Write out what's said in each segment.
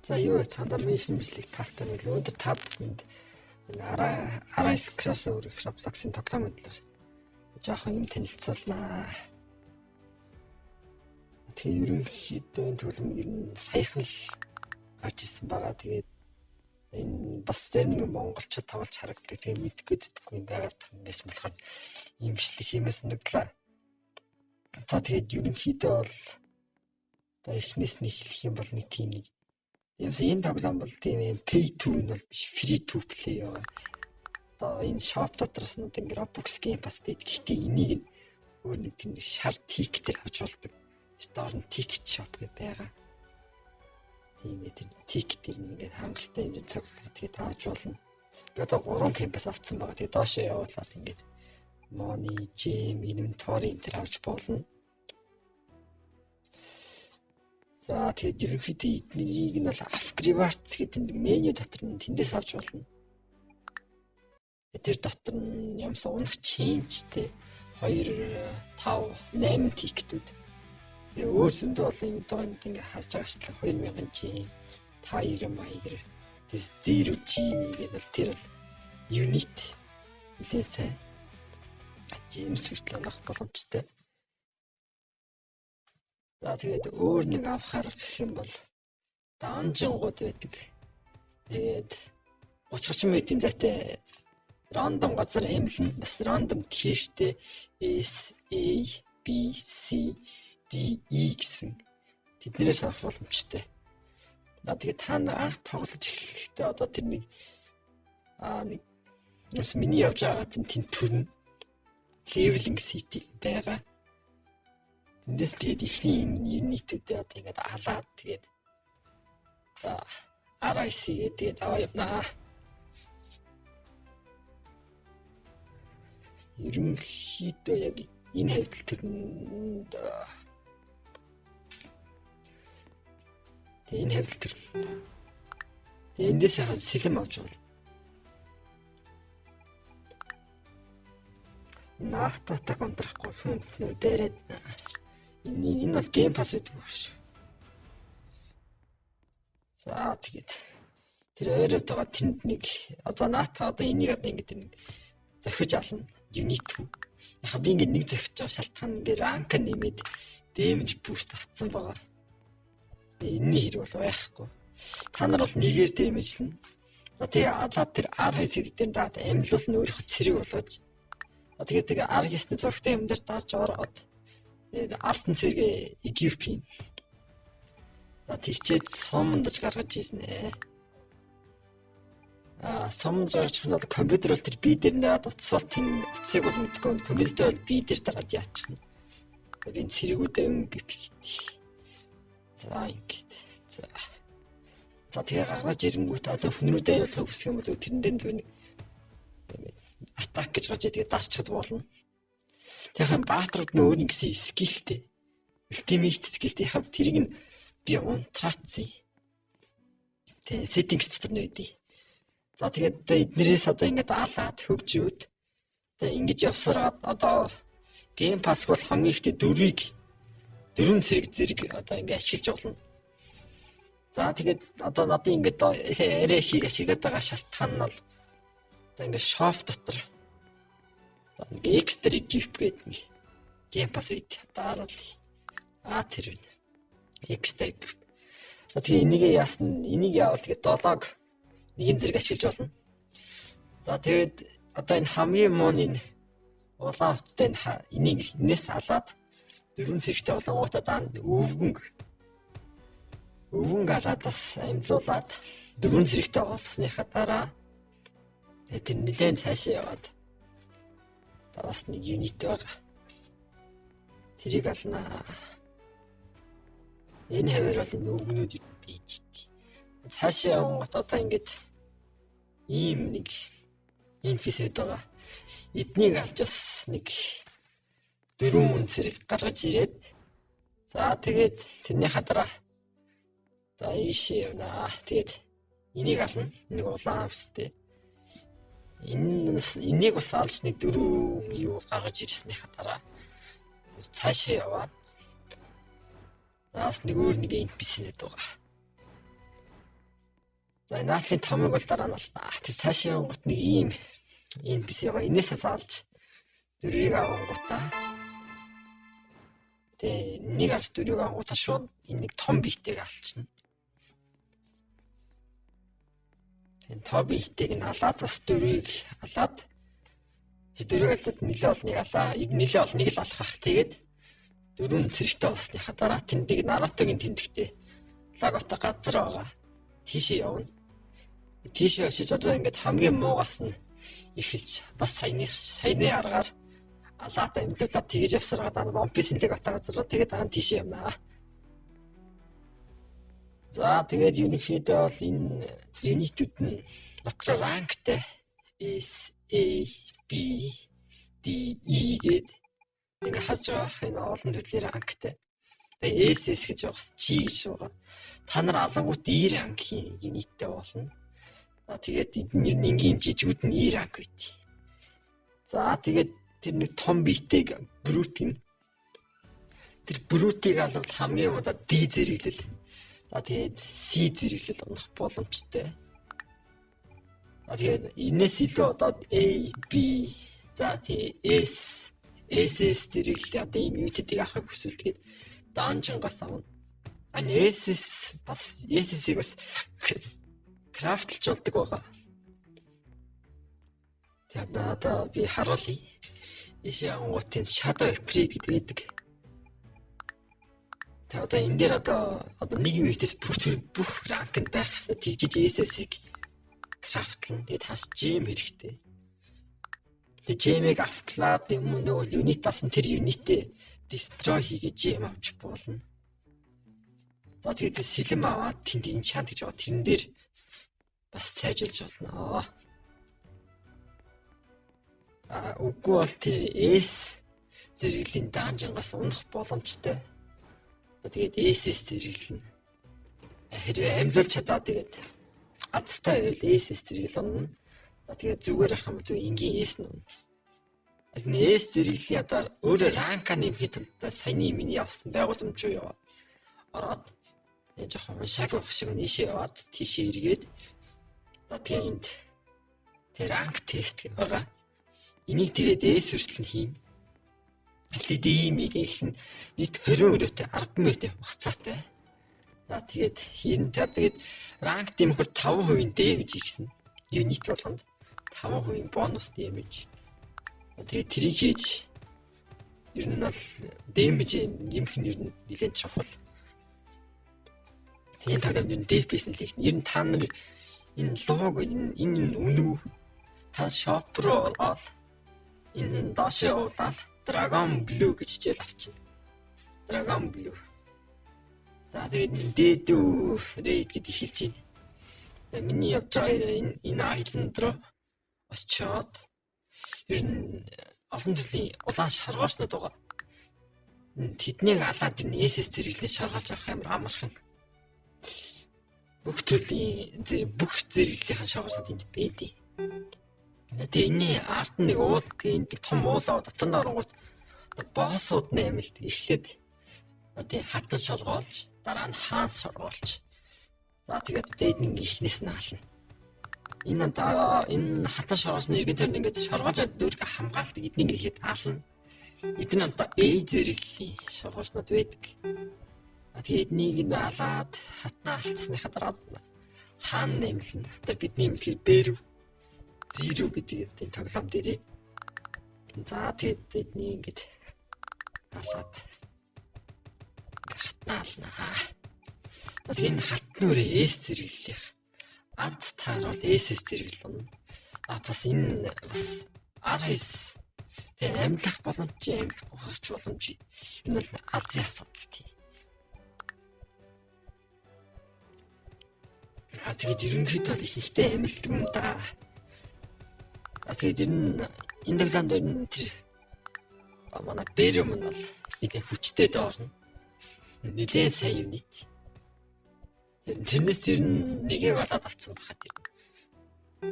За юу цаандаа мишн бичлэг таатай мэл өндөр 5 RS crossover их Roblox-ын тоглоом мэдлэр жоохон юм танилцуулнаа. Тэгээ ерөнхийдөө энэ тоглоом ер нь саяхан л гарч ирсэн байгаа. Тэгээд энэ бас зарим нэг монголчууд тоглож харагддаг. Тэгээ мэдгүй зүтгэхгүй юм байгаа юм байсан болохоор ийм бичлэг хиймээс санагдлаа. За тэгээд ерөнхийдөө бол одоо эхнээс нь эхлэх юм бол нэг тийм нэг энэ тоглоом бол тийм pay to win бол биш, free to play байгаа. Одоо энэ shop дотроос нь ингээ Roblox game pass байдаг. Гэхдээ энийг өөр нэг тийм шар ticket-ээр авч болдог. Store нь ticket shop гэж байгаа. Тийм тийм ticket-ээр ингээ хангалттай юм цаг тэгээд авч болно. Би одоо 3 game pass авсан байгаа. Тэгээд доошоо явуулаад ингээ money, gem, inventory энэ авч болно. За тэгээд ерөнхийдөө эднийг нь бол Afrewards гэдэг нэг меню дотор нь тэндээс авч болно. Тэр дотор нь ямсан унах changeтэй 2, 5, 8 ticket-үүд. Тэгээ өөрсөндөө бол юм доонд ингээ харж байгаа шүү дээ 2000 gem, 5 маягаар. Тэр 0 gem гэдэг тэр бол unit нэлээсээ gem сүртэл авах боломжтой. За тэгээд өөр нэг авахар гэх юм бол данжингууд байдаг. Тэгээд 30 метрийн зайтай рандом газар эмлэн бас рандом кэштэй S A B C D E гэсэн тэднээс авах боломжтой. Тэгээд та анх тоглож эхлэхдээ одоо тэр нэг юус миний явж байгаа тийм төрн leveling city байгаа. Эндээс тэгээд ихний нийтүүдээ одоо ингээд алаад тэгээд за RIC тэгээд аваа явнаа. Ерөнхийдөө яг энэ хэвдэл төрөнд энэ хэвдэл төр. Тэгээд эндээс яхаа сэлэм авч бол. Энэ автотак контрахгүй хүн дээрээ энэ бол game pass гэдэг байна шүү. За тэгээд тэр ойроод байгаа тэнд нэг одоо наата одоо энийг одоо ингэдэг нэг зохиж ална unit. Яг би ингэ нэг зохиж байгаа шалтгаан ингээ ранк нэмээд damage boost авцсан байгаа. Энэний хэрэг бол байхгүй. Та нар бол нэгээр damage-лнэ. За тэгээ алаад тэр R20 дээр даад амлуулна өөрийнхөө цэрэг болгож. Тэгээд тэгээ R9-ны зургтай юм дээр дааж ороод алтан цэрэг equip. За тийчээд сумдаж гаргаж ийсэн ээ. Сумдаж гаргаж бол компьютер бол тэр би дээр наад утсвал тийм утсыг бол мэдгүй компьютер бол би дээр дараад яачих юм. Би цэрэгүүдээ equip хийх. За ингэж. За тэгээ гаргаж ирэнгүүт одоо хүнрүүдээ явуулах хүсэх юм бол тэрэндээ зөв нэг атак гэж гарч идэг даачхад болно. Тэгэхээр баатрууд нөө нэг скиллтэй. Ultimate skillтэй хав тэрийг нь би унтрацсан. Тэгээ settings дотор нь үдээ. За тэгээд эднэрээс одоо ингээд алаад хөгжөөд тэгээ ингэж явсараад одоо game pass бол хамгийн ихтэй 4 зэрэг одоо ингээд ашиглаж болно. За тэгээд одоо надад ингээд арай их ашиглаад байгаа шалтгаан нь бол одоо ингээд shop дотор extra gift гэдэг нэг game pass үйд дараал. Тэр үү. Extra gift. Тэгээ энийг яасан энийг яавал тэгээ 7-г нэгэн зэрэг ашиглаж болно. За тэгээд одоо энэ хамгийн мууны улаан уттай энийг энэс алаад 4 зэрэгтэй болонгуудаа данд өвгөн галаад бас амлуулаад 4 зэрэгтэй болсныхаа дараа тэр нэлээд цаашаа яваад бас нэг unit байгаа. Тэрийг алнаа. Энэ хэвээр бол энэ өвгнүүд бийжтэй. Цаашаа явгот одоо ингээд ийм нэг NPC байгаа. Эднийг алж бас нэг 4 зэрэг гаргаж ирээд за тэгээд тэрний хадраа за ийшээ явнаа. Тэгээд энийг ална. Нэг улаан австай. Энийг бас алж нэг 4 юу гаргаж ирснийхаа дараа цаашаа яваад заас нэг өөр нэг NPC-нэд байгаа. За наадлын томыг бол дараа нь тэр цаашаа явангууд нэг ийм NPC байгаа. Энээсээс алж 4-ийг авангуудаа. Тэгээ нэг арч 4-ийг авангуудаа шууд энэ нэг том биетэйг алчна. Энэ том биетэйг нь алаад бас 4-ийг алаад 4-ийг алдаад нэлээ олныг алаа. Нэлээ олныг л алхах. Тэгээд 4 цэрэгтэй болсныхаа дараа тэмдэг Нарутогийн тэмдэгтэй Лагота газар байгаа. Тийшээ явна. Тийшээ очиж одоо ингээд хамгийн муугаас нь эхэлж бас саяны аргаар алаад амлуулаад тэгж явсараад One Piece-ийн Лагота газар тэгээд даан тийшээ явнаа. За тэгээд ерөнхийдөө бол энэ юнитүүд нь дотор ранктай S A B D E гэдэг ингээ хаж байгаа энэ олон төрлийн ранктай. Тэгээ SS гэж байгаас G гэж байгаа. Та нар алангууд E ранкийн юниттэй болно. За тэгээд эдгээр ингийн жижигүүд нь E ранк байт. За тэгээд тэр нэг том биетэйг брутийн тэр брутийг алвал хамгийн удаа D зэрэглэл. За тэгээд C зэрэглэл унах боломжтой. За тэгээд энэс илүү одоо A B за тэгээд SS зэрэглэл одоо ийм юутэйг авахыг хүсвэл тэгээд данжингаас авна. SS бас SS-ийг бас крафтлж болдог байгаа. Тэгээд одоо би харуулъя. Ишээ ангуутын Shadow Upgrade гэдэг байдаг. Тэгээд одоо энэ дээр одоо нэг үетэйс бүх ранкнд байх гэсэн тэгжиж SS-ийг крафтлна. Тэгээд хаас gem хэрэгтэй. Тэгээд gem-ийг автлаад юм нөгөө юнитаас нь тэр юнитээ destroy хийгээ gem авч болно. За тэгээд сэлэм аваад тэнд enchant гэж байгаа. Тэрэн дээр бас сайжруулж болно. Үгүй бол тэр S зэрэглэлийн данжингаас унах боломжтой. Тэгээд SS зэрэглэн. Хэрвээ амлуулж чадаад тэгээд адтай байвал SS зэрэглэл унна. Тэгээд зүгээр ах юм зүг энгийн S нь унна. S зэрэглэлийн одоо өөрөө ранка нэмэхэд тулд саяны миний явсан байгууламж руу яваа. Ороод жоохон шаг байх шиг нийшээ яваад тийшээ эргээд за тэгээд тэр ранк тест байгаа. Энийг тэгээд S хүртэл хийн. Алид ийм их нийт 20 өрөөтэй 10 мөтэй хугацаатай. За тэгээд хийн тэгээд ранк дэмэхэд 5% дэмэж ихсэн. Юнит болгонд 5% бонус дэмэж. Тэгээд тэрийг хийж ер нь бол дэмэж нэмэх нь ер нь нэлээд чухал. Энэ талаар DPS нэлээд ер нь та нар энэ лог энэ үнүү та шоп руу ороод энэ доошоо явуулаад Dragon Blue гэж хичээл авчихна. Dragon Blue. За тэгээд дээдүү рейд гэдээ хэлж байна. Тэгээд миний явж байгаа энэ айланд руу очиод ер нь олон төрлийн улаан шаргоочнууд байгаа. Тэднийг алаад энэ SS зэрэглээ шаргалж авах юм амархан. Бүх төрлийн бүх зэрэглэлийн шаргалсууд энд байдیں۔ Тэгээ энэ арт нэг уул тийм том уулаа дотор нь оронгууд боссууд нэмэлт эхлээд тэгээ хатан шоргоолж дараа нь хаан шоргоолж за тэгээд дээд нэг ихнээс нь ална. Энэ хатан шоргоолсны иргэн төр ингээд шоргоолж дүүрэг хамгаалдаг эднийг ихэд ална. Эдгээр одоо A зэрэглэлийн шоргоолснууд байдаг. Тэгээд эднийг нь алаад хатнаа алдсныхаа дараа хаан нэмлэн одоо бидний мэдхээр бэрв Zero гэдэг энэ тоглоом дээр. За тэгээд бидний ингэж алаад хатнаалнаа. Тэгээд энэ хатнуурээ S зэрэглэх. Ад таар бол SS зэрэглэн. Бас энэ бас RS тэг амьлах боломжтой амлах боломж. Энэ бол азийн асуудал тийм. Тэгээд ерөнхийдөө л ихтэй амилдаг юм да. Тэгээд энэ тоглоомд тэр манай бэрм нь бол нэлээд хүчтэй доорно. Нэлээд сайн юнит. Тэрнээс тэр нэгийг олоод авцсан байхад тэр.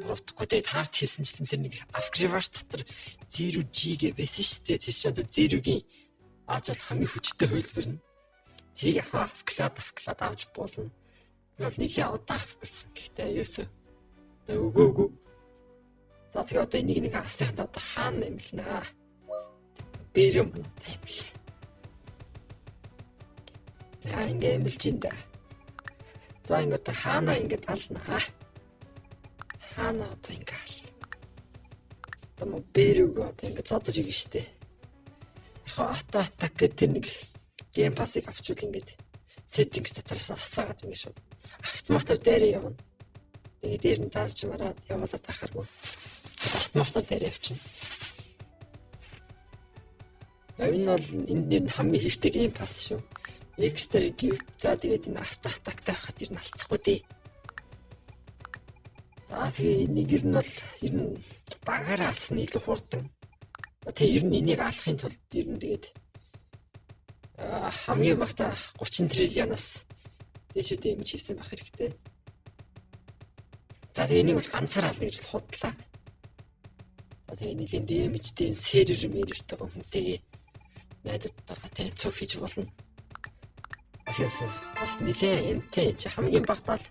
Протокол дээр харт хийсэнчлэн тэр нэг Afgrivars дотор 0G гэ байсан шүү дээ. Тэр чинь 0-гийн ааж бол хамгийн хүчтэй хөлбөр нь. Тэрийг авклад авч болно. бол нилийн удаа авчихсан. Гэхдээ ерөөсөө үгүй. За тэгээ одоо энийг нэг асахад одоо хаана нэмэлнэ? Бэрэм таймл. Яа ингэ нэмэлж ин да. За ингэ одоо хаана ингэ алнаа. Хаана одоо ингэ ал. Одоо бэрэг одоо ингэ цодж игэ штэ. Яг авто атак гэдэг нэг гейм пассыг авчвал ингэ сеттинг дотроос асаагаад ингэ шууд автоматар дээр явна. Тэгээд дээр нь дарж мараад явуулаад ахаргүй. Автоматар дээр явчихна. Энэ бол энэ хамгийн хэрэгтэй гейм пасс шүү. Экстра гифт за тэгээд энэ авто атактай байхад ер нь алцахгүй дээ. За тэгээд нэг нь бол ер нь багаар алсан илүү хурдан. Тэгээ ер нь энийг алахын тулд ер нь тэгээд хамгийн багтаа 30 триллионоос дээшээ дэмж хийсэн байх хэрэгтэй. За тэгээ энийг бол ганцаар ална гэж худлаа. За тэгээ нэлийн дэмжтэй сервер мэрэртэй хүнтэйгээ найзуудтайгаа тэгээ цог хийж болно. Бас нэлийн эмтэй чи хамгийн багтаал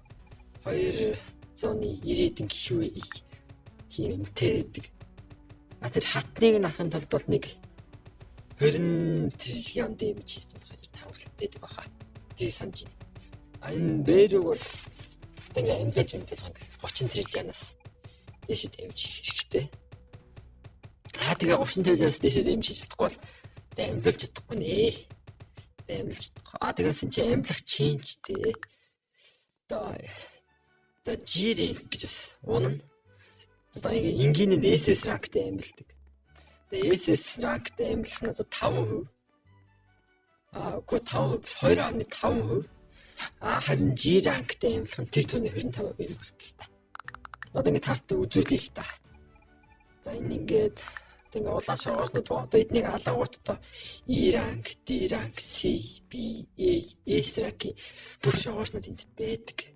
290 QA тийм эмтэй байдаг. Тэр хатныг нахын тулд бол нэг 20 триллион дэмж хийсэн хавралтай байдаг баха. Тэгээ санаж байна. Энэ бэрэг бол ингээ амжилт үнэтэй 30 триллионоос дээшээ дэмж хийх хэрэгтэй. Тэгээ 30 триллионоос дээшээ дэмж хийж чадахгүй бол амжилт чадахгүй нэ. Амжилт чадахгүй. Тэгээс чи амлах чинжтэй. Одоо жирийн гэж бас уунна. Одоо ингийн SS ранктай амилдаг. Тэгээ SS ранктай амилах нь 5%. Үгүй 5%, 2.5%. Харин G ранктай амилах нь тэр зүүнээ 25% юм байна. Одоо ингэ таартай үзүүлээ л та. Одоо энэ ингээд ингээ улаан шоогоорнод одоо эднийг алгууттай E ранк, D ранк, C, B, A, S ранк бүх шоогоорнод энд байдаг.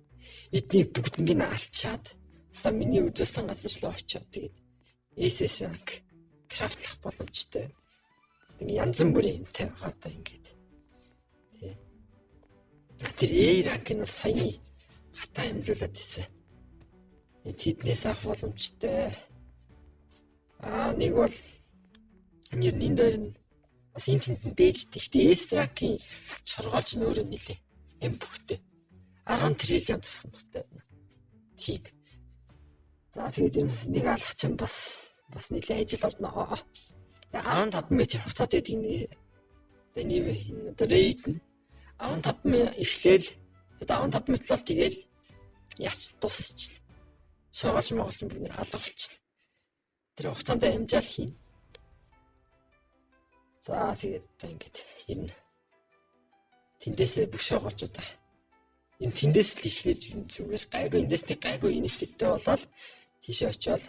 Эднийг бүгднийг нь алчаад одоо миний үзүүлсэн газар руу очиод тэгээд SS ранк крафтлах боломжтой. Ингээ янз бүрийн юмтай байгаа одоо ингээд. Тэр A ранк нь саяны хатаа амжуулаад исэн. Тэднээс авах боломжтой. Нэг бол нэр энэ дээр бас энэ дээжтэй. Гэхдээ S ранкийн шоргоолж нь өөрөө нэлээ. Эм бүхтэй. 10 триллион туссан бастай. Тийм. За тэгээд нэг алах чинь бас нэлээ ажил орно. 15 метр хугацаатай гэдэг энэ одоо рейд нь 15 метр эхлээл 15 метр бол тэгэл яач дуусчихна. Шоогоолж моголч бүр нэр алга болчихно. Тэр хугацаанд амжаал хийн. За тэгээд одоо ингэж энэ тэндээс бүх шоогоолчудаа энэ тэндээс л эхлэж зүгээр гайгүй эндээс тэг гайгүй инээдтэй болоод тийшээ очиод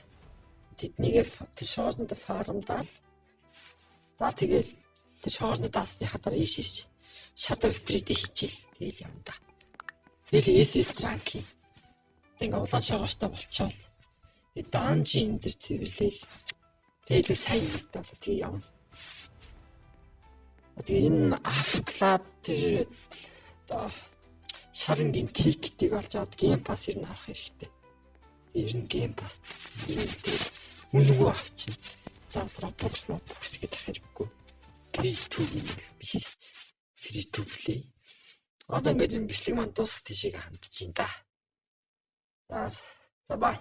тэднийг тэр шоогоолнуудаа фармдаал. За тэгээд тэр шоогоолнуудаа алсныхаа дараа ийш шатав випридэ хийчихэл тэгэл явна да. Тэгэл SS ранки ингээ улаан шоогоолтой болчоод данжин дээр цэвэрлээл тэгэл сайн мэдээ бол тэгээ явна. Тэгээ энэ Афклад тэр одоо шарангийн тикетийг олж аваад гейм пасс ер нь авах хэрэгтэй. Ер нь гейм пасс үнэгүй авчихна. За Roblox гэдэг хэрэггүй. Play to win биш. Free to play. Одоо ингээд бичлэг маань дуусах тийшээ хандчихин да. За бай.